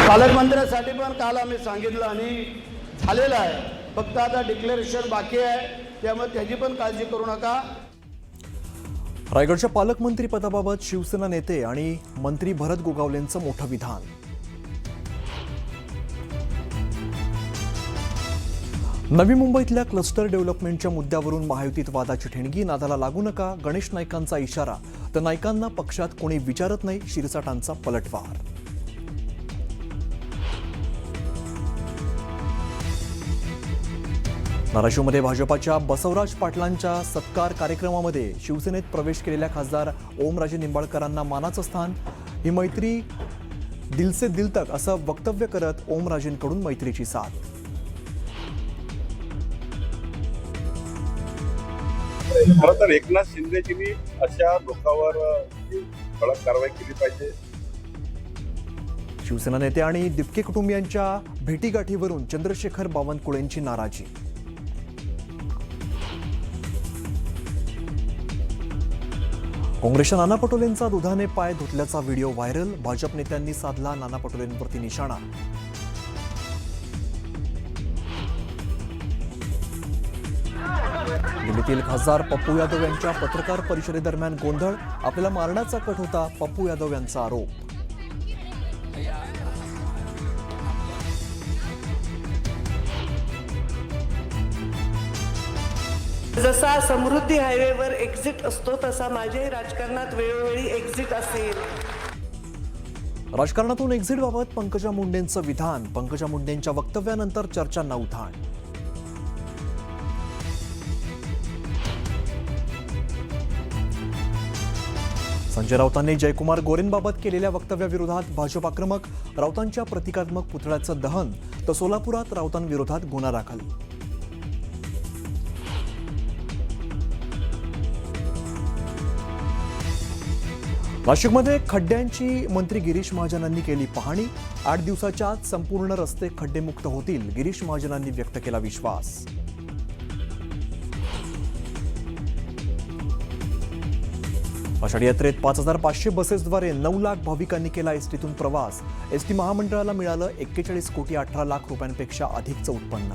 पालकमंत्र्यांसाठी पण काल आम्ही सांगितलं आणि झालेलं आहे, फक्त आता डिक्लेरेशन बाकी आहे, त्यामुळे त्याची पण काळजी करू नका। रायगडच्या पालकमंत्री पदाबाबत शिवसेना नेते आणि मंत्री भरत गोगावलेंचं मोठं विधान। नवी मुंबईतल्या क्लस्टर डेव्हलपमेंटच्या मुद्द्यावरून महायुतीत वादाची ठिणगी, नादाला लागू नका, गणेश नाईकांचा इशारा, तर नाईकांना पक्षात कोणी विचारत नाही, शिरसाटांचा पलटवार। धाराशिवमध्ये भाजपाच्या बसवराज पाटलांच्या सत्कार कार्यक्रमामध्ये शिवसेनेत प्रवेश केलेल्या खासदार ओमराजे निंबाळकरांना मानाचं स्थान, ही मैत्री दिल से दिल तक असं वक्तव्य करत ओमराजेंकडून मैत्रीची साथ। खरं तर एकनाथ शिंदेजींनी अशा लोकांवर कडक कारवाई केली पाहिजे। शिवसेना नेते आणि दिपके कुटुंबियांच्या भेटीगाठीवरून चंद्रशेखर बावनकुळेंची नाराजी। काँग्रेसच्या नाना पटोलेंचा दुधाने पाय धुतल्याचा व्हिडिओ व्हायरल, भाजप नेत्यांनी साधला नाना पटोलेंवरती निशाणा। दिल्लीतील खासदार पप्पू यादव यांच्या पत्रकार परिषदेदरम्यान गोंधळ, आपल्याला मारण्याचा कट होता, पप्पू यादव यांचा आरोप। जसा समृद्धी हायवेवर एक्झिट असतो तसा माझ्याही राजकारणात वेळोवेळी एक्झिट असेल। राजकारणातून एक्झिटबाबत पंकजा मुंडेंचं विधान, पंकजा मुंडेंच्या वक्तव्यानंतर चर्चांना उधाण। संजय राऊतांनी जयकुमार गोरेंबाबत केलेल्या वक्तव्याविरोधात भाजप आक्रमक, राऊतांच्या प्रतिकात्मक पुतळ्याचं दहन, तर सोलापुरात राऊतांविरोधात गुन्हा दाखल। नाशिकमध्ये खड्ड्यांची मंत्री गिरीश महाजनांनी केली पाहणी, 8 दिवसाच्या आत संपूर्ण रस्ते खड्डेमुक्त होतील, गिरीश महाजनांनी व्यक्त केला विश्वास। आषाढी यात्रेत 5500 बसेसद्वारे 9 लाख भाविकांनी केला एसटीतून प्रवास, एसटी महामंडळाला मिळालं 41 कोटी 18 लाख रुपयांपेक्षा अधिकचं उत्पन्न।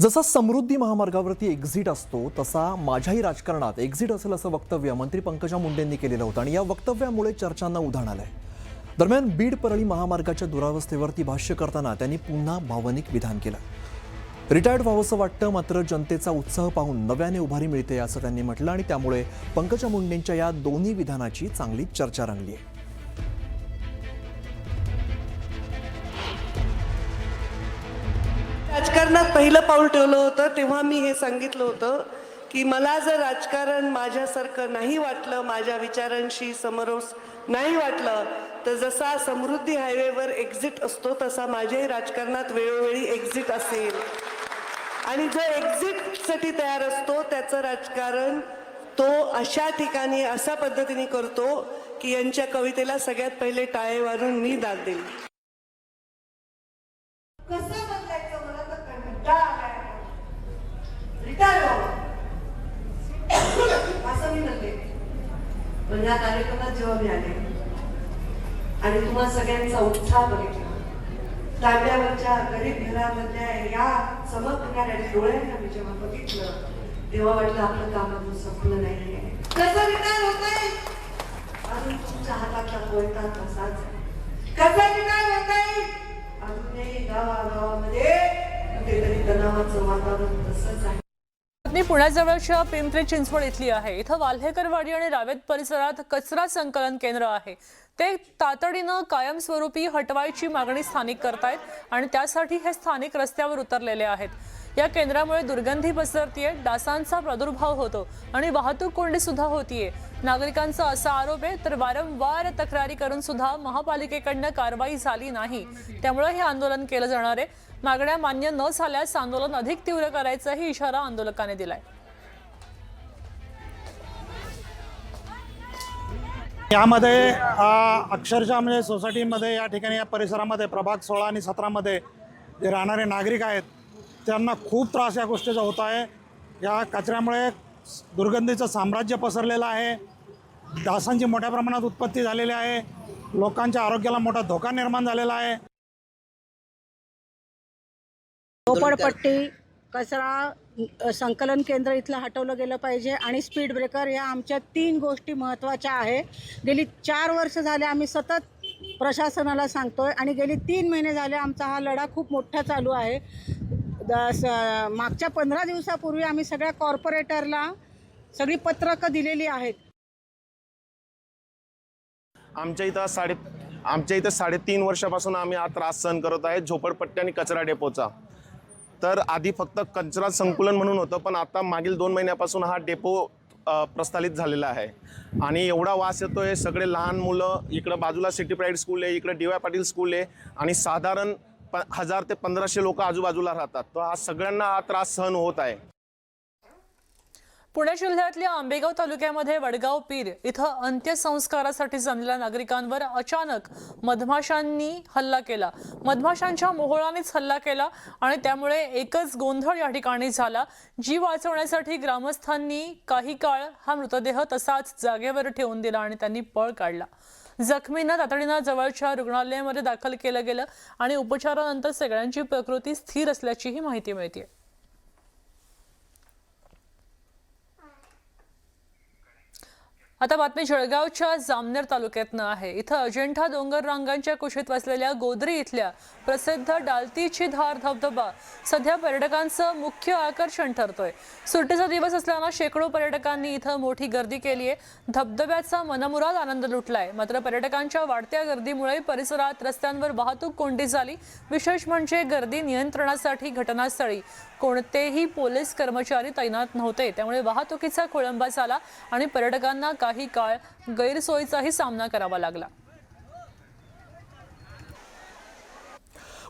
जसा समृद्धी महामार्गावरती एक्झिट असतो तसा माझ्याही राजकारणात एक्झिट असेल असं वक्तव्य मंत्री पंकजा मुंडेंनी केलेलं होतं आणि या वक्तव्यामुळे चर्चांना उधाण आलंय। दरम्यान बीड परळी महामार्गाच्या दुरावस्थेवरती भाष्य करताना त्यांनी पुन्हा भावनिक विधान केलं। रिटायर्ड व्हावंसं वाटतं, मात्र जनतेचा उत्साह पाहून नव्याने उभारी मिळते असं त्यांनी म्हटलं आणि त्यामुळे पंकजा मुंडेंच्या या दोन्ही विधानाची चांगली चर्चा रंगली आहे। राजकारणात पहिलं पाऊल ठेवलं होतं तेव्हा मी हे सांगितलं होतं की मला जर राजकारण माझ्यासारखं नाही वाटलं, माझ्या विचारांशी समरस नाही वाटलं, तर जसा समृद्धी हायवेवर एक्झिट असतो तसा माझ्याही राजकारणात वेळोवेळी एक्झिट असेल आणि जो एक्झिटसाठी तयार असतो त्याचं राजकारण तो अशा ठिकाणी अशा पद्धतीने करतो की यांच्या कवितेला सगळ्यात पहिले टाळे वाजून मी दाद देईल। कसं बदलायचं मला तर कंटाळा आलाय। रिटायर असं मी म्हणते, पण या कार्यक्रमात जेव्हा मी आले आणि तुम्हा सगळ्यांचा उत्साह बघितला, तांब्यावरच्या गरीब घरामधल्या या चमकणाऱ्या डोळ्यांना मी जेव्हा बघितलं तेव्हा वाटलं आपलं काम अजून संपलं नाहीये। कसं रिटायर होतंय अजून तुमच्या हातातला कोयता तसाच आहे। कसं रिटायर होतंय अजूनही गावागावामध्ये कुठेतरी तणावाचं वातावरण तसंच आहे। पुण्याजवळच्या पिंपरी चिंचवड इथली आहे। इथं वाल्हेकरवाडी आणि रावेत परिसरात कचरा संकलन केंद्र आहे, ते तातडीनं कायमस्वरूपी हटवायची मागणी स्थानिक करतायत आणि त्यासाठी हे स्थानिक रस्त्यावर उतरलेले आहेत। या केंद्रामुळे दुर्गंधी पसरतीये, डासांचा प्रादुर्भाव होतो आणि वाहतूक कोंडी सुद्धा होतीये। नागरिकांचा असा आरोप आहे, तर वारंवार तक्रारी करून सुद्धा महापालिकेकडनं कारवाई झाली नाही, त्यामुळे हे आंदोलन केलं जाणार आहे। मागण्या मान्य न झाल्यास आंदोलन अधिक तीव्र करायचाही इशारा आंदोलकांनी दिलाय। यामध्ये अक्षरशः म्हणजे सोसायटीमध्ये या ठिकाणी या परिसरामध्ये प्रभाग 16 आणि 17 मध्ये जे राहणारे नागरिक आहेत त्यांना खूप त्रास या गोष्टीचा होत आहे। या कचऱ्यामुळे दुर्गंधीचं साम्राज्य पसरलेलं आहे. डासांची मोठ्या प्रमाणात उत्पत्ती झालेली आहे. लोकांच्या आरोग्याला मोठा धोका निर्माण झालेला आहे. झोपडपट्टी, कचरा संकलन केंद्र इथलं हटवलं गेलं पाहिजे आणि स्पीड ब्रेकर या आमच्या 3 गोष्टी महत्त्वाच्या आहे. गेली 4 वर्ष झाले आम्ही सतत प्रशासनाला सांगतोय आणि गेली 3 महिने झाले आमचा हा लढा खूप मोठा चालू आहे. मागच्या 15 दिवसापूर्वी आम्ही सगळ्या कॉर्पोरेटरला सगळी पत्रकं दिलेली आहेत. आमच्या इथं 3.5 वर्षापासून आम्ही हा त्रास सहन करत आहे झोपडपट्टी आणि कचरा डेपोचा. तर आधी फक्त कचरा संकुलन म्हणून होतं, पण आता मागील 2 महिन्यापासून हा डेपो प्रस्थापित झालेला आहे आणि एवढा वास येतोय. सगळे लहान मुलं, इकडं बाजूला सिटी प्राईड स्कूल आहे, इकडं DY पाटील स्कूल आहे आणि साधारण 1000 ते 1500 लोक आजूबाजूला राहतात. तर हा सगळ्यांना हा त्रास सहन होत आहे. पुणे जिल्ह्यातल्या आंबेगाव तालुक्यामध्ये वडगाव पीर इथं अंत्यसंस्कारासाठी जमलेल्या नागरिकांवर अचानक मधमाशांनी हल्ला केला. मधमाशांच्या मोहोळानेच हल्ला केला आणि त्यामुळे एकच गोंधळ या ठिकाणी झाला. जीव वाचवण्यासाठी ग्रामस्थांनी काही काळ हा मृतदेह तसाच जागेवर ठेवून दिला आणि त्यांनी पळ काढला. जखमींना तातडीनं जवळच्या रुग्णालयामध्ये दाखल केलं गेलं आणि उपचारानंतर सगळ्यांची प्रकृती स्थिर असल्याचीही माहिती मिळते. आता बातमी जळगावच्या जामनेर तालुक्यातनं आहे. इथं अजिंठा डोंगर रांगांच्या कुशीत वसलेल्या गोदरी इथल्या प्रसिद्ध डालतीची धार धबधबा सध्या पर्यटकांचं मुख्य आकर्षण ठरतोय. सुट्टीचा दिवस असल्यानं शेकडो पर्यटकांनी इथं मोठी गर्दी केली आहे. धबधब्याचा मनमुराद आनंद लुटलाय. मात्र पर्यटकांच्या वाढत्या गर्दीमुळे परिसरात रस्त्यांवर वाहतूक कोंडी झाली. विशेष म्हणजे गर्दी नियंत्रणासाठी घटनास्थळी कोणतेही पोलीस कर्मचारी तैनात नव्हते. त्यामुळे वाहतुकीचा खोळंबा झाला आणि पर्यटकांना काही काळ गैरसोयीचाही सामना करावा लागला.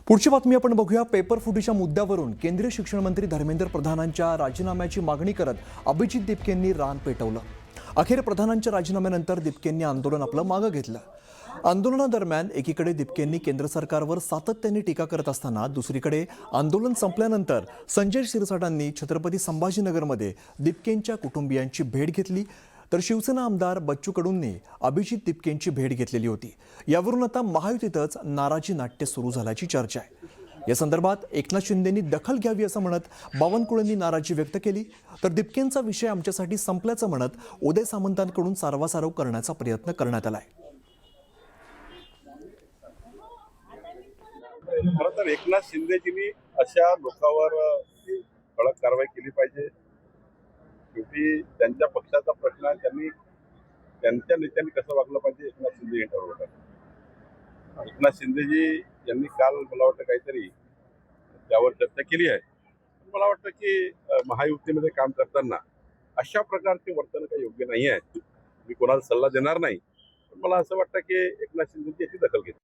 पुढची बातमी आपण बघूया. पेपर फुटीच्या मुद्द्यावरून केंद्रीय शिक्षण मंत्री धर्मेंद्र प्रधानांच्या राजीनाम्याची मागणी करत अभिजित दिपकेंनी रान पेटवलं. अखेर प्रधानांच्या राजीनाम्यानंतर दिपकेंनी आंदोलन आपलं मागं घेतलं. आंदोलनादरम्यान एकीकडे दिपकेंनी केंद्र सरकारवर सातत्याने टीका करत असताना दुसरीकडे आंदोलन संपल्यानंतर संजय शिरसाटांनी छत्रपती संभाजीनगरमध्ये दिपकेंच्या कुटुंबियांची भेट घेतली. तर शिवसेना आमदार बच्चू कडूंनी अभिजित दिपकेंची भेट घेतलेली होती. यावरून आता महायुतीतच नाराजी नाट्य सुरू झाल्याची चर्चा आहे. या संदर्भात एकनाथ शिंदेंनी दखल घ्यावी असं म्हणत बावनकुळेंनी नाराजी व्यक्त केली. तर दिपकेंचा विषय आमच्यासाठी संपल्याचं म्हणत उदय सामंतांकडून सारवासारव करण्याचा प्रयत्न करण्यात आलाय. खरं तर एकनाथ शिंदेजींनी अशा लोकांवर कडक कारवाई केली पाहिजे. शेवटी त्यांच्या पक्षाचा प्रश्न आहे. त्यांच्या नेत्यांनी कसं वागलं पाहिजे एकनाथ शिंदे हे ठरवलं. एकनाथ शिंदेजी यांनी काल मला वाटतं काहीतरी त्यावर चर्चा केली आहे. मला वाटतं की महायुतीमध्ये काम करताना अशा प्रकारचे वर्तन काही योग्य नाही आहे. मी कोणाला सल्ला देणार नाही, पण मला असं वाटतं की एकनाथ शिंदेची याची दखल घेतली.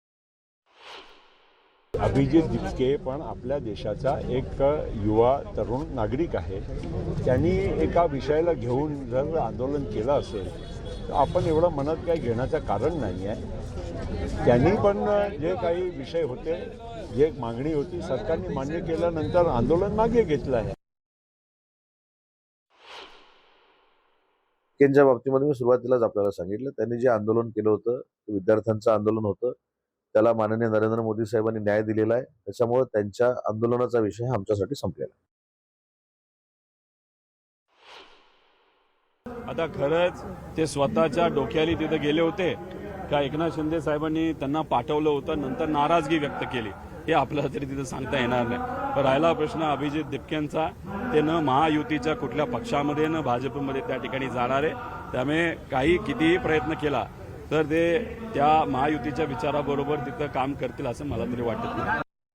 अभिजित दिपके पण आपल्या देशाचा एक युवा तरुण नागरिक आहे. त्यांनी एका विषयाला घेऊन जर आंदोलन केलं असेल तर आपण एवढं मनात काही घेण्याचं कारण नाही आहे. त्यांनी पण जे काही विषय होते, जे मागणी होती, सरकारने मान्य केल्यानंतर आंदोलन मागे घेतलं आहे. दिपकेंच्या बाबतीमध्ये मी सुरुवातीलाच आपल्याला सांगितलं, त्यांनी जे आंदोलन केलं होतं ते विद्यार्थ्यांचं आंदोलन होतं. त्याला माननीय नरेंद्र मोदी साहेबांनी न्याय दिलेला आहे. त्याच्यामुळे त्यांच्या आंदोलनाचा विषय आमच्यासाठी संपलेला आहे. आता खरंच ते स्वतःच्या डोक्याली तिथे गेले होते का एकनाथ शिंदे साहेबांनी त्यांना पाठवलं होतं, नंतर नाराजगी व्यक्त केली, हे आपल्याला तरी तिथं सांगता येणार नाही. पण राहिला प्रश्न अभिजित दिपकेंचा, ते न महायुतीच्या कुठल्या पक्षामध्ये न भाजपमध्ये त्या ठिकाणी जाणार आहे. त्यामुळे काही कितीही प्रयत्न केला तर ते त्या महायुतीच्या विचाराबरोबर तिथं काम करतील असं मला तरी वाटत नाही.